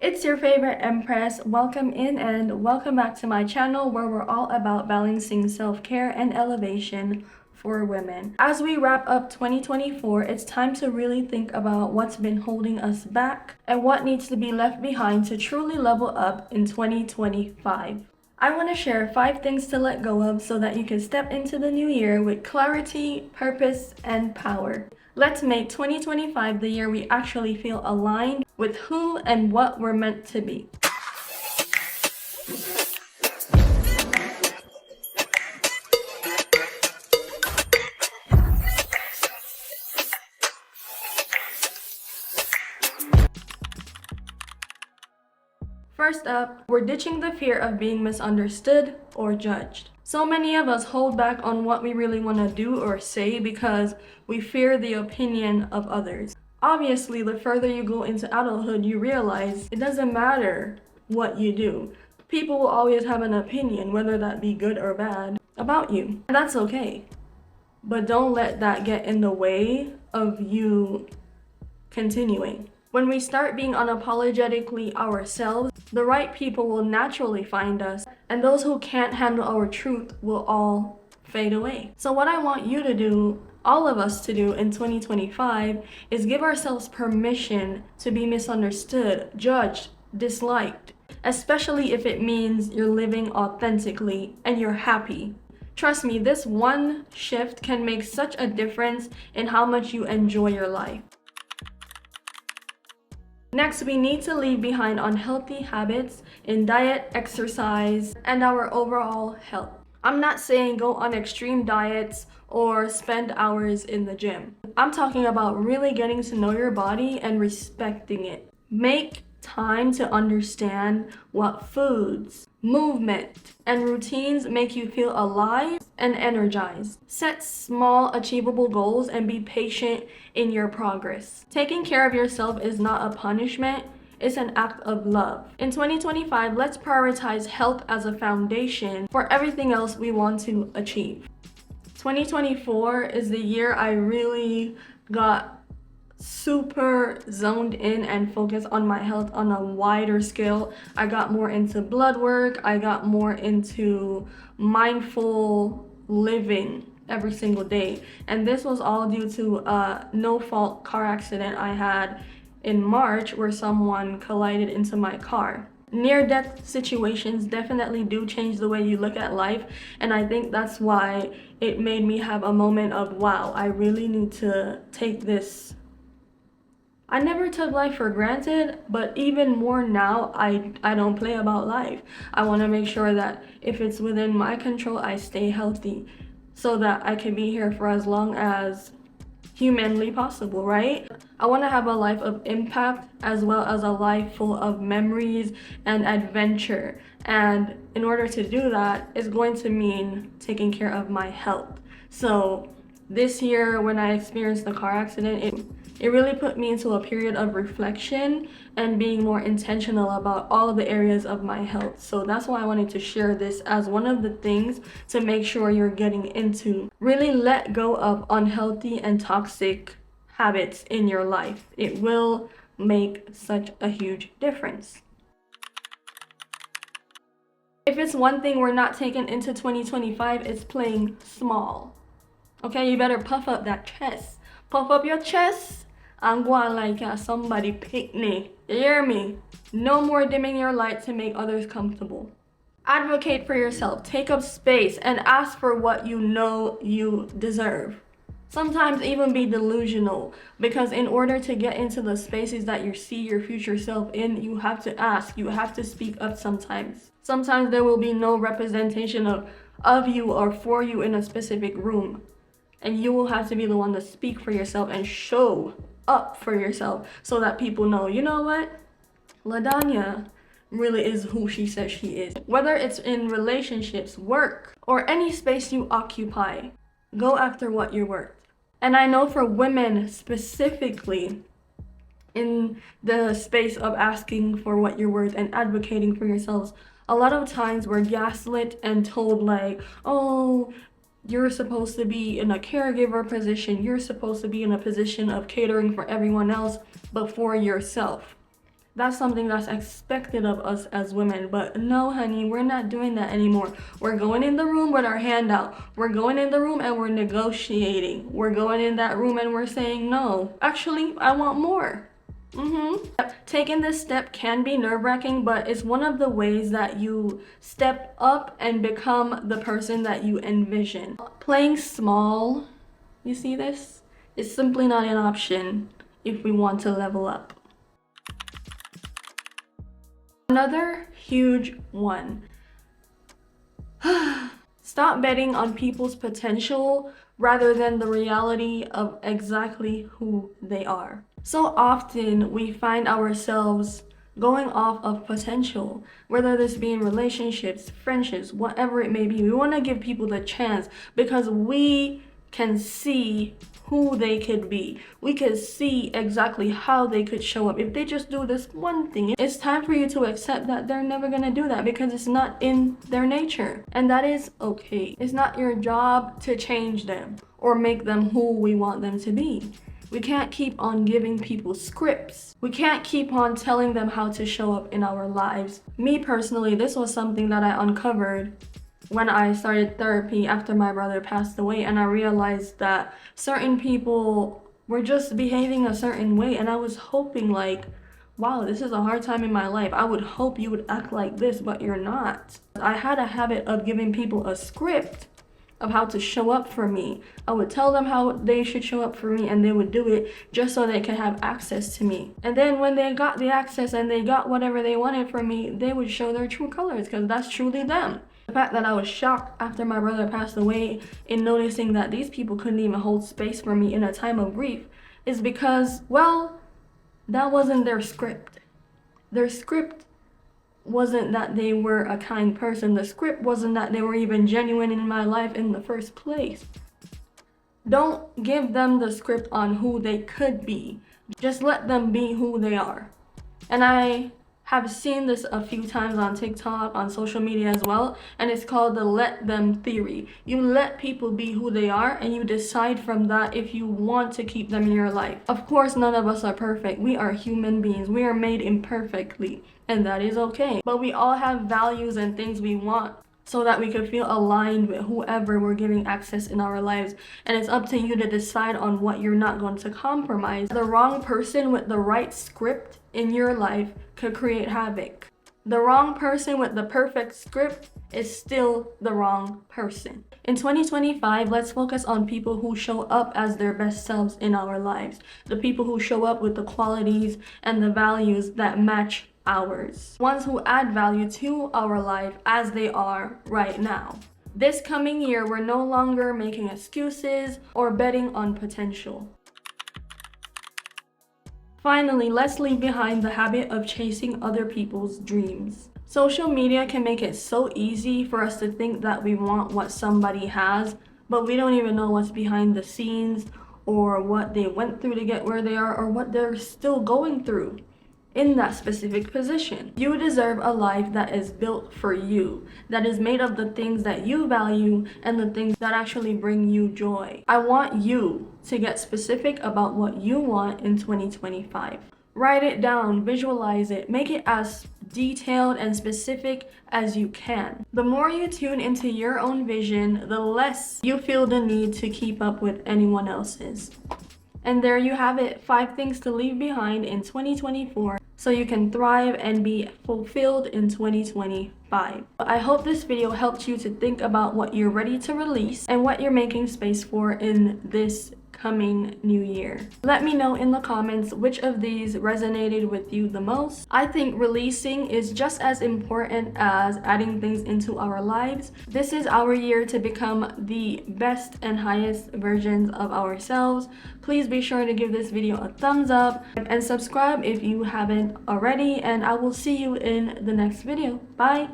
It's your favorite Empress. Welcome in and welcome back to my channel where we're all about balancing self-care and elevation for women. As we wrap up 2024, it's time to really think about what's been holding us back and what needs to be left behind to truly level up in 2025. I want to share 5 things to let go of so that you can step into the new year with clarity, purpose, and power. Let's make 2025 the year we actually feel aligned with who and what we're meant to be. First up, we're ditching the fear of being misunderstood or judged. So many of us hold back on what we really want to do or say because we fear the opinion of others. Obviously, the further you go into adulthood, you realize it doesn't matter what you do. People will always have an opinion, whether that be good or bad, about you. And that's okay. But don't let that get in the way of you continuing. When we start being unapologetically ourselves, the right people will naturally find us, and those who can't handle our truth will all fade away. So what I want you to do, all of us to do in 2025, is give ourselves permission to be misunderstood, judged, disliked, especially if it means you're living authentically and you're happy. Trust me, this one shift can make such a difference in how much you enjoy your life. Next, we need to leave behind unhealthy habits in diet, exercise, and our overall health. I'm not saying go on extreme diets or spend hours in the gym. I'm talking about really getting to know your body and respecting it. Make time to understand what foods, movement, and routines make you feel alive and energized. Set small, achievable goals and be patient in your progress. Taking care of yourself is not a punishment, it's an act of love. In 2025, let's prioritize health as a foundation for everything else we want to achieve. 2024 is the year I really got super zoned in and focused on my health on a wider scale. I got more into blood work, I got more into mindful living every single day, and this was all due to a no-fault car accident I had in March where someone collided into my car. Near-death situations definitely do change the way you look at life, and I think that's why it made me have a moment of, wow, I really need to take this. I never took life for granted, but even more now, I don't play about life. I want to make sure that if it's within my control, I stay healthy so that I can be here for as long as humanly possible, right? I want to have a life of impact as well as a life full of memories and adventure. And in order to do that, it's going to mean taking care of my health. So this year, when I experienced the car accident, it really put me into a period of reflection and being more intentional about all of the areas of my health. So that's why I wanted to share this as one of the things to make sure you're getting into. Really let go of unhealthy and toxic habits in your life. It will make such a huge difference. If it's one thing we're not taking into 2025, it's playing small. Okay, you better puff up that chest. Puff up your chest and go on like somebody picnic. You hear me? No more dimming your light to make others comfortable. Advocate for yourself. Take up space and ask for what you know you deserve. Sometimes even be delusional, because in order to get into the spaces that you see your future self in, you have to ask, you have to speak up sometimes. Sometimes there will be no representation of you or for you in a specific room. And you will have to be the one to speak for yourself and show up for yourself so that people know, you know what? LaDanya really is who she says she is. Whether it's in relationships, work, or any space you occupy, go after what you're worth. And I know for women specifically, in the space of asking for what you're worth and advocating for yourselves, a lot of times we're gaslit and told like, oh, you're supposed to be in a caregiver position, you're supposed to be in a position of catering for everyone else but for yourself. That's something that's expected of us as women. But no, honey, we're not doing that anymore. We're going in the room with our hand out. We're going in the room and we're negotiating. We're going in that room and we're saying, no, actually, I want more. Taking this step can be nerve-wracking, but it's one of the ways that you step up and become the person that you envision. Playing small, you see this? It's simply not an option if we want to level up. Another huge one. Stop betting on people's potential rather than the reality of exactly who they are. So often we find ourselves going off of potential, whether this be in relationships, friendships, whatever it may be. We want to give people the chance because we can see who they could be. We could see exactly how they could show up if they just do this one thing. It's time for you to accept that they're never gonna do that because it's not in their nature, and that is okay. It's not your job to change them or make them who we want them to be. We can't keep on giving people scripts. We can't keep on telling them how to show up in our lives. Me personally, this was something that I uncovered when I started therapy after my brother passed away, and I realized that certain people were just behaving a certain way, and I was hoping like, wow, this is a hard time in my life. I would hope you would act like this, but you're not. I had a habit of giving people a script of how to show up for me. I would tell them how they should show up for me and they would do it just so they could have access to me. And then when they got the access and they got whatever they wanted from me, they would show their true colors because that's truly them. The fact that I was shocked after my brother passed away in noticing that these people couldn't even hold space for me in a time of grief is because, well, that wasn't their script. Their script wasn't that they were a kind person. The script wasn't that they were even genuine in my life in the first place. Don't give them the script on who they could be. Just let them be who they are. And I have seen this a few times on TikTok, on social media as well, and it's called the let them theory. You let people be who they are and you decide from that if you want to keep them in your life. Of course, none of us are perfect. We are human beings. We are made imperfectly, and that is okay. But we all have values and things we want so that we could feel aligned with whoever we're giving access in our lives. And it's up to you to decide on what you're not going to compromise. The wrong person with the right script in your life could create havoc. The wrong person with the perfect script is still the wrong person. In 2025, let's focus on people who show up as their best selves in our lives. The people who show up with the qualities and the values that match ours. Ones who add value to our life as they are right now. This coming year, we're no longer making excuses or betting on potential. Finally, let's leave behind the habit of chasing other people's dreams. Social media can make it so easy for us to think that we want what somebody has, but we don't even know what's behind the scenes or what they went through to get where they are or what they're still going through in that specific position. You deserve a life that is built for you, that is made of the things that you value and the things that actually bring you joy. I want you to get specific about what you want in 2025. Write it down, visualize it, make it as detailed and specific as you can. The more you tune into your own vision, the less you feel the need to keep up with anyone else's. And there you have it, 5 things to leave behind in 2024 so you can thrive and be fulfilled in 2025. I hope this video helped you to think about what you're ready to release and what you're making space for in this coming new year. Let me know in the comments which of these resonated with you the most. I think releasing is just as important as adding things into our lives. This is our year to become the best and highest versions of ourselves. Please be sure to give this video a thumbs up and subscribe if you haven't already, and I will see you in the next video. Bye!